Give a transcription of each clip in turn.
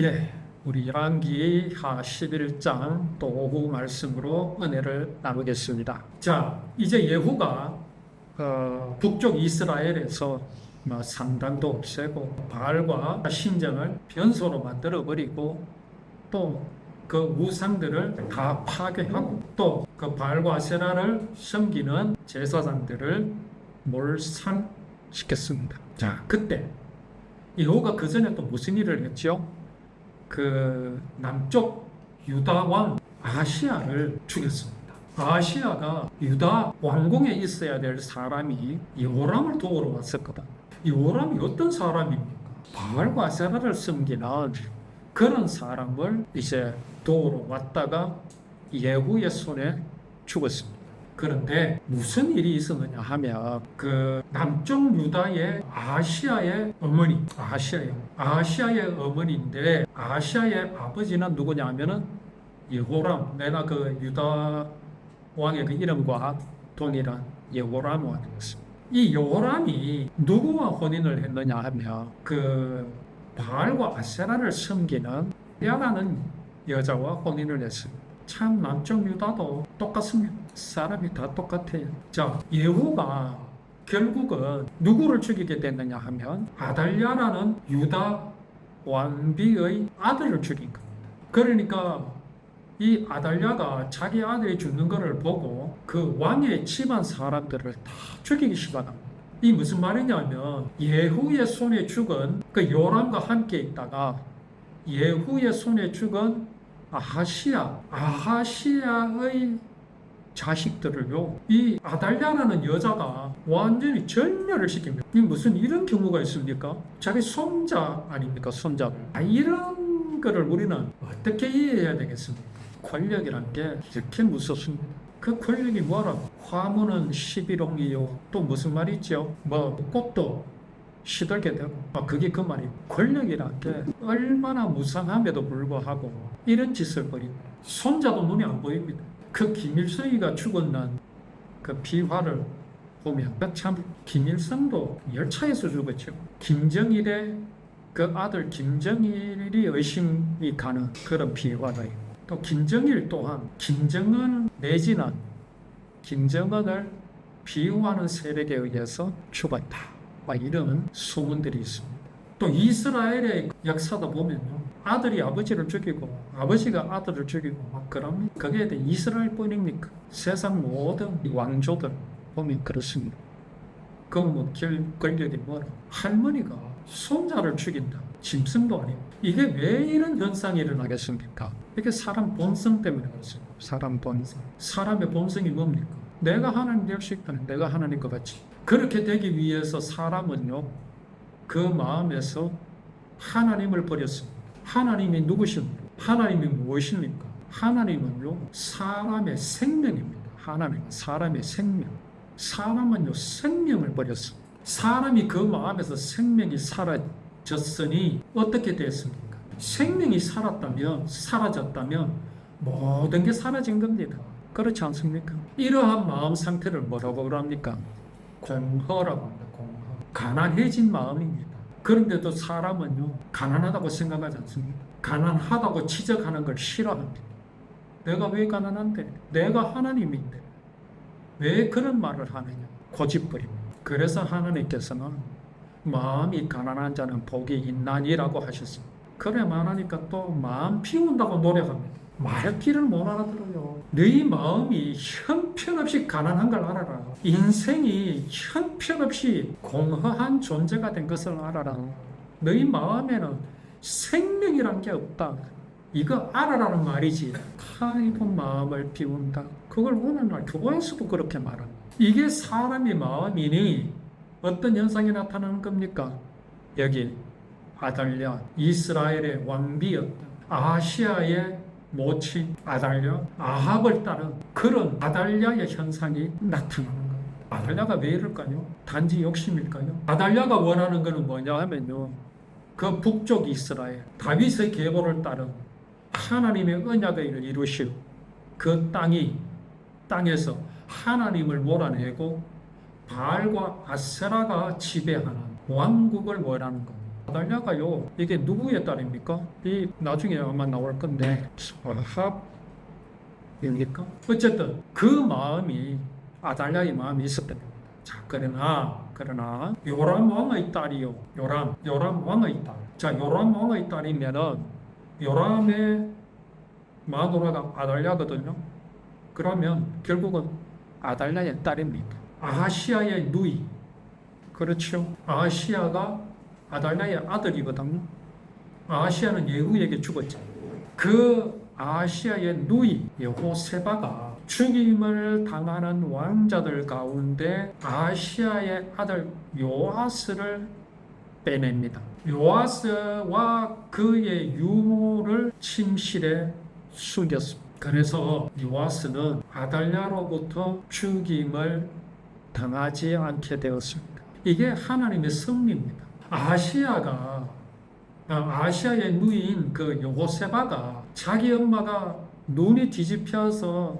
예, 우리 열왕기하 11장 또 오후 말씀으로 은혜를 나누겠습니다. 자, 이제 예후가 북쪽 이스라엘에서 상당도 없애고 바알과 신전을 변소로 만들어버리고 또 그 우상들을 다 파괴하고 또 그 바알과 아세라를 섬기는 제사장들을 몰살시켰습니다. 자, 그때 예후가 그 전에 또 무슨 일을 했죠? 그 남쪽 유다 왕 아시야를 죽였습니다. 아시야가 유다 왕궁에 있어야 될 사람이 여호람을 도우러 왔었거든. 여호람이 어떤 사람입니까? 바알과 아세라를 섬기는 그런 사람을 이제 도우러 왔다가 예후의 손에 죽었습니다. 그런데 무슨 일이 있었느냐 하면 그 남쪽 유다의 아시아의 어머니인데 아시아의 아버지는 누구냐 하면은 여호람, 내가 그 유다 왕의 그 이름과 동일한 여호람 왕이었습니다. 이 여호람이 누구와 혼인을 했느냐 하면 그 바알과 아세라를 섬기는 야라는 여자와 혼인을 했습니다. 참 남쪽 유다도 똑같습니다. 사람이 다 똑같아요. 자, 예후가 결국은 누구를 죽이게 됐느냐 하면 아달랴라는 유다 왕비의 아들을 죽인 겁니다. 그러니까 이 아달랴가 자기 아들이 죽는 것을 보고 그 왕의 집안 사람들을 다 죽이기 시작합니다. 이 무슨 말이냐면 예후의 손에 죽은 그 요람과 함께 있다가 예후의 손에 죽은 아하시야의 자식들을요, 이 아달랴라는 여자가 완전히 절멸을 시킵니다. 이 무슨 이런 경우가 있습니까? 자기 손자 아닙니까? 손자를. 이런 거를 우리는 어떻게 이해해야 되겠습니까? 권력이란 게 이렇게 무섭습니다. 그 권력이 뭐라고? 화무는 11홍이요. 또 무슨 말이 있죠? 꽃도 시들게 되고, 그게 그 말이에요. 권력이란 게 얼마나 무상함에도 불구하고 이런 짓을 벌입니다. 손자도 눈에 안 보입니다. 그 김일성이가 죽었는 그 비화를 보면 참 김일성도 열차에서 죽었죠. 김정일의 그 아들 김정일이 의심이 가는 그런 비화가 있고, 또 김정일 또한 김정은 내지는 김정은을 비호하는 세력에 의해서 죽었다. 이런 소문들이 있습니다. 또 이스라엘의 역사도 보면요, 아들이 아버지를 죽이고 아버지가 아들을 죽이고 그러면 그게 이스라엘뿐입니까? 세상 모든 왕조들 보면 그렇습니다. 그럼 권력이 뭐라? 할머니가 손자를 죽인다. 짐승도 아니고. 이게 왜 이런 현상이 일어나겠습니까? 이게 사람 본성 때문에 그렇습니다. 사람 본성. 사람의 본성이 뭡니까? 내가 하나님 될 수 있다. 내가 하나님 것 같이. 그렇게 되기 위해서 사람은요, 그 마음에서 하나님을 버렸습니다. 하나님이 누구십니까? 하나님이 무엇입니까? 하나님은요, 사람의 생명입니다. 하나님은 사람의 생명. 사람은요, 생명을 버렸습니다. 사람이 그 마음에서 생명이 사라졌으니 어떻게 됐습니까? 생명이 사라졌다면 모든 게 사라진 겁니다. 그렇지 않습니까? 이러한 마음 상태를 뭐라고 합니까? 공허라고 합니다. 공허. 가난해진 마음입니다. 그런데도 사람은요, 가난하다고 생각하지 않습니다. 가난하다고 지적하는 걸 싫어합니다. 내가 왜 가난한데? 내가 하나님인데 왜 그런 말을 하느냐? 고집부립니다. 그래서 하나님께서는 마음이 가난한 자는 복이 있나니라고 하셨습니다. 그래 말하니까 또 마음 피운다고 노력합니다. 말귀를 못 알아들어요. 너희 마음이 형편없이 가난한 걸 알아라. 인생이 형편없이 공허한 존재가 된 것을 알아라. 너희 마음에는 생명이란 게 없다. 이거 알아라는 말이지. 아이고 마음을 비운다. 그걸 오늘날 교회에서도 그렇게 말합니다. 이게 사람의 마음이니 어떤 현상이 나타나는 겁니까? 여기 아달랴, 이스라엘의 왕비였다. 아시아의 모친 아달랴, 아합을 따른 그런 아달랴의 현상이 나타나는 거예요. 아달랴가 왜 이럴까요? 단지 욕심일까요? 아달랴가 원하는 것은 뭐냐 하면요, 그 북쪽 이스라엘, 다윗의 계보를 따른 하나님의 언약을 이루실 그 땅에서 하나님을 몰아내고 바알과 아세라가 지배하는 왕국을 원하는 겁니다. 아달랴가요, 이게 누구의 딸입니까? 이 나중에 아마 나올 건데 아합입니까? 어쨌든 그 마음이, 아달랴의 마음이 있었던 겁니다. 자, 그러나 요람 왕의 딸이요, 요람 왕의 딸. 자, 요람 왕의 딸이면은 요람의 마누라가 아달랴거든요. 그러면 결국은 아달랴의 딸입니다. 아하시아의 누이, 그렇죠. 아하시아가 아달랴의 아들이거든요. 아하시아는 예후에게 죽었죠. 그 아하시아의 누이 여호세바가 죽임을 당하는 왕자들 가운데 아하시아의 아들 요아스를 빼냅니다. 요아스와 그의 유모를 침실에 숨겼습니다. 그래서 요아스는 아달랴로부터 죽임을 당하지 않게 되었습니다. 이게 하나님의 섭리입니다. 아시아의 누이인 그 여호세바가 자기 엄마가 눈이 뒤집혀서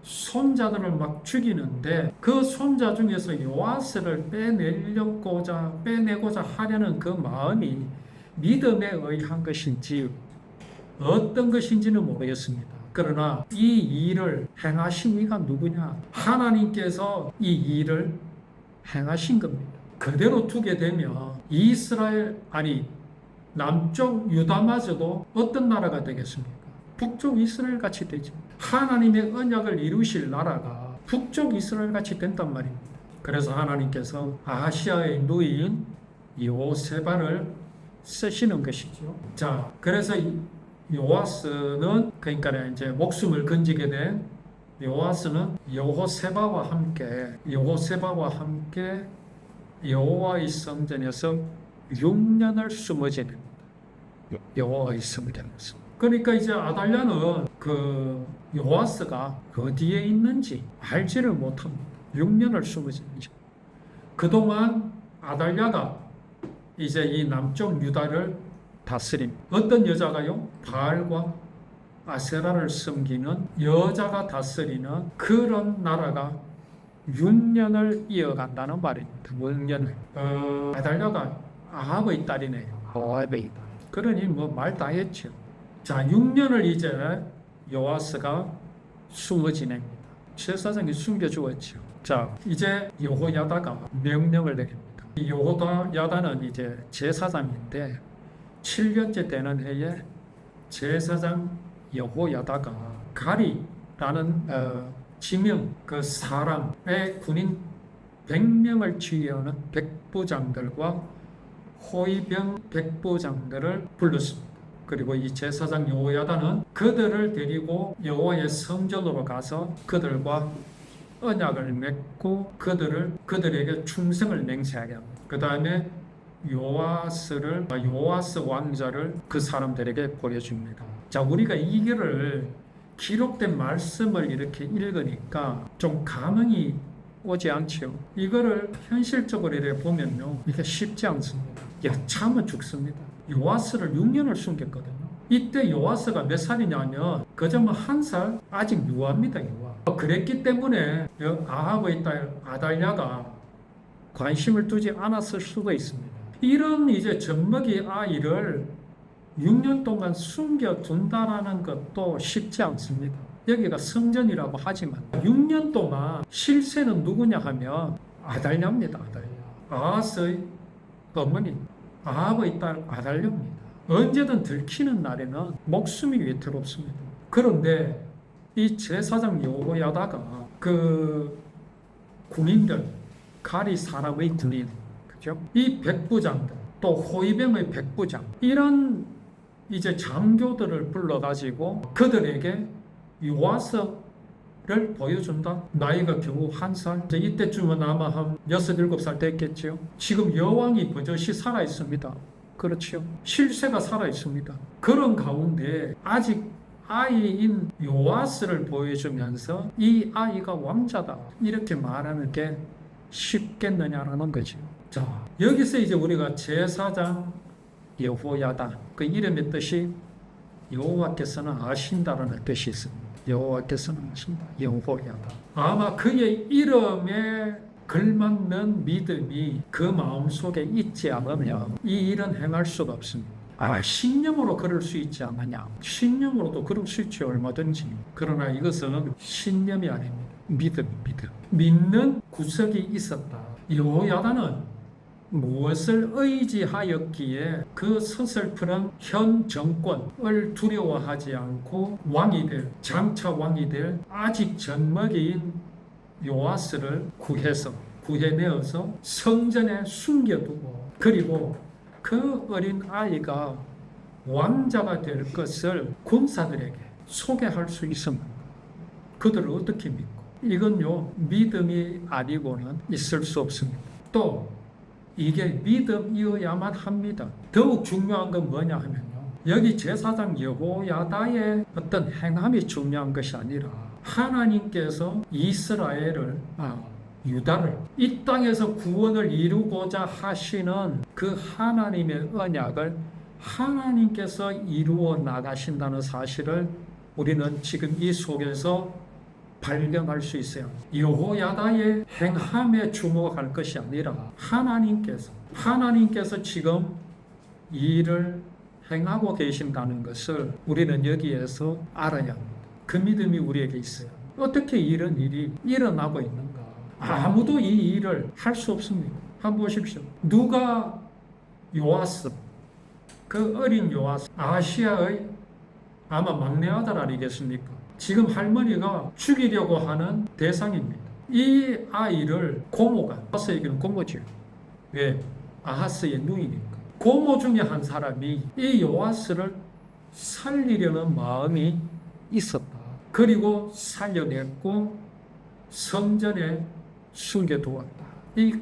손자들을 막 죽이는데 그 손자 중에서 요아스를 빼내고자 하려는 그 마음이 믿음에 의한 것인지 어떤 것인지는 모르겠습니다. 그러나 이 일을 행하신 이가 누구냐? 하나님께서 이 일을 행하신 겁니다. 그대로 두게 되면 남쪽 유다마저도 어떤 나라가 되겠습니까? 북쪽 이스라엘 같이 되죠. 하나님의 언약을 이루실 나라가 북쪽 이스라엘 같이 된단 말입니다. 그래서 하나님께서 아시아의 누이인 요세바를 쓰시는 것이죠. 자, 그래서 요아스는, 그러니까 이제 목숨을 건지게 된 요아스는 여호세바와 함께 여호와의 성전에서 6년을 숨어 지냅니다. 여호와의 성전에서. 그러니까 이제 아달랴는 그 요아스가 어디에 있는지 알지를 못합니다. 6년을 숨어 지냅니다. 그동안 아달랴가 이제 이 남쪽 유다를 다스립니다. 어떤 여자가요? 바알과 아세라를 섬기는 여자가 다스리는 그런 나라가 6년을 이어간다는 말입니다. 6년을. 아달랴가 아합의 딸이네요. 아합의 딸. 그러니 뭐 말 다 했죠. 자, 6년을 이제 요아스가 숨어 지냅니다. 제사장이 숨겨 주었죠. 자, 이제 여호야다가 명령을 내립니다. 이 여호야다는 이제 제사장인데 7년째 되는 해에 제사장 여호야다가 가리라는 지명, 그 사람의 군인 100명을 지휘하는 백부장들과 호위병 백부장들을 불렀습니다. 그리고 이 제사장 여호야다는 그들을 데리고 여호와의 성전으로 가서 그들과 언약을 맺고 그들에게 충성을 맹세하게 합니다. 그 다음에 요아스 왕자를 그 사람들에게 보여줍니다. 자, 우리가 이 길을 기록된 말씀을 이렇게 읽으니까 좀 감흥이 오지 않죠. 이거를 현실적으로 이렇게 보면요, 이게 쉽지 않습니다. 참은 죽습니다. 요아스를 6년을 숨겼거든요. 이때 요아스가 몇 살이냐면 그저 뭐 1살, 아직 유아입니다. 유아. 그랬기 때문에 아합의 딸 아달랴가 관심을 두지 않았을 수도 있습니다. 이런 이제 젖먹이 아이를 6년 동안 숨겨둔다라는 것도 쉽지 않습니다. 여기가 성전이라고 하지만 6년 동안 실세는 누구냐 하면 아달랴입니다. 아달랴. 아하스의 어머니, 아합의 딸 아달랴입니다. 언제든 들키는 날에는 목숨이 위태롭습니다. 그런데 이 제사장 여호야다가 그 군인들, 가리 사람의 군인, 그죠? 이 백부장들, 또 호위병의 백부장, 이런 이제 장교들을 불러가지고 그들에게 요아스를 보여준다. 나이가 겨우 1살. 이때쯤은 아마 한 6, 7살 됐겠죠. 지금 여왕이 버젓이 살아있습니다. 그렇죠. 실세가 살아있습니다. 그런 가운데 아직 아이인 요아스를 보여주면서 이 아이가 왕자다, 이렇게 말하는 게 쉽겠느냐라는 거죠. 자, 여기서 이제 우리가 제사장 여호야다, 그 이름의 뜻이 여호와께서는 아신다라는 뜻이 있습니다. 여호와께서는 아신다, 여호야다. 아마 그의 이름에 걸맞는 믿음이 그 마음속에 있지 않으면 이 일은 행할 수가 없습니다. 신념으로 그럴 수 있지 않느냐? 신념으로도 그럴 수 있지, 얼마든지. 그러나 이것은 신념이 아닙니다. 믿음. 믿는 구석이 있었다. 여호야다는 무엇을 의지하였기에 그 서슬프른 현 정권을 두려워하지 않고 장차 왕이 될 아직 젖먹이인 요아스를 구해내어서 성전에 숨겨두고, 그리고 그 어린 아이가 왕자가 될 것을 군사들에게 소개할 수 있습니다. 그들을 어떻게 믿고? 이건요, 믿음이 아니고는 있을 수 없습니다. 또 이게 믿음이어야만 합니다. 더욱 중요한 건 뭐냐 하면요, 여기 제사장 여호야다의 어떤 행함이 중요한 것이 아니라 하나님께서 유다를 이 땅에서 구원을 이루고자 하시는 그 하나님의 언약을 하나님께서 이루어 나가신다는 사실을 우리는 지금 이 속에서 발견할 수 있어요. 여호야다의 행함에 주목할 것이 아니라 하나님께서 지금 이 일을 행하고 계신다는 것을 우리는 여기에서 알아야 합니다. 그 믿음이 우리에게 있어요. 어떻게 이런 일이 일어나고 있는가? 아무도 이 일을 할 수 없습니다. 한번 보십시오. 누가 요아스, 그 어린 요아스, 아시아의 아마 막내 아들 아니겠습니까? 지금 할머니가 죽이려고 하는 대상입니다. 이 아이를 고모가, 아하스에게는 고모죠. 왜? 아하스의 누이니까. 고모 중에 한 사람이 이 요아스를 살리려는 마음이 있었다. 그리고 살려냈고 성전에 숨겨두었다. 이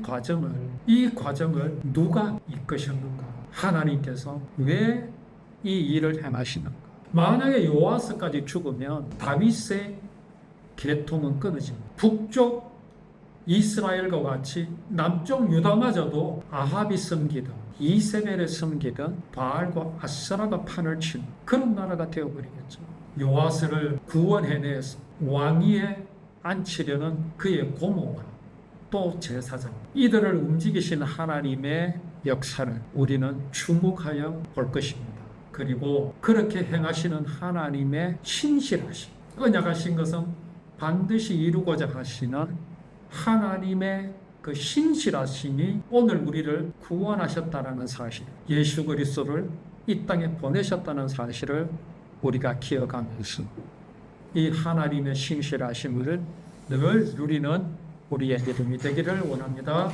과정을 누가 이끄셨는가? 하나님께서 왜 이 일을 행하시는가? 만약에 요아스까지 죽으면 다윗의 계통은 끊어집니다. 북쪽 이스라엘과 같이 남쪽 유다마저도 아합이 섬기던, 이세벨에 섬기던 바알과 아스라가 판을 치는 그런 나라가 되어버리겠죠. 요아스를 구원해내서 왕위에 앉히려는 그의 고모와 또 제사장, 이들을 움직이신 하나님의 역사를 우리는 주목하여 볼 것입니다. 그리고 그렇게 행하시는 하나님의 신실하심, 언약하신 것은 반드시 이루고자 하시는 하나님의 그 신실하심이 오늘 우리를 구원하셨다는 사실, 예수 그리스도를 이 땅에 보내셨다는 사실을 우리가 기억하면서 이 하나님의 신실하심을 늘 누리는 우리의 믿음이 되기를 원합니다.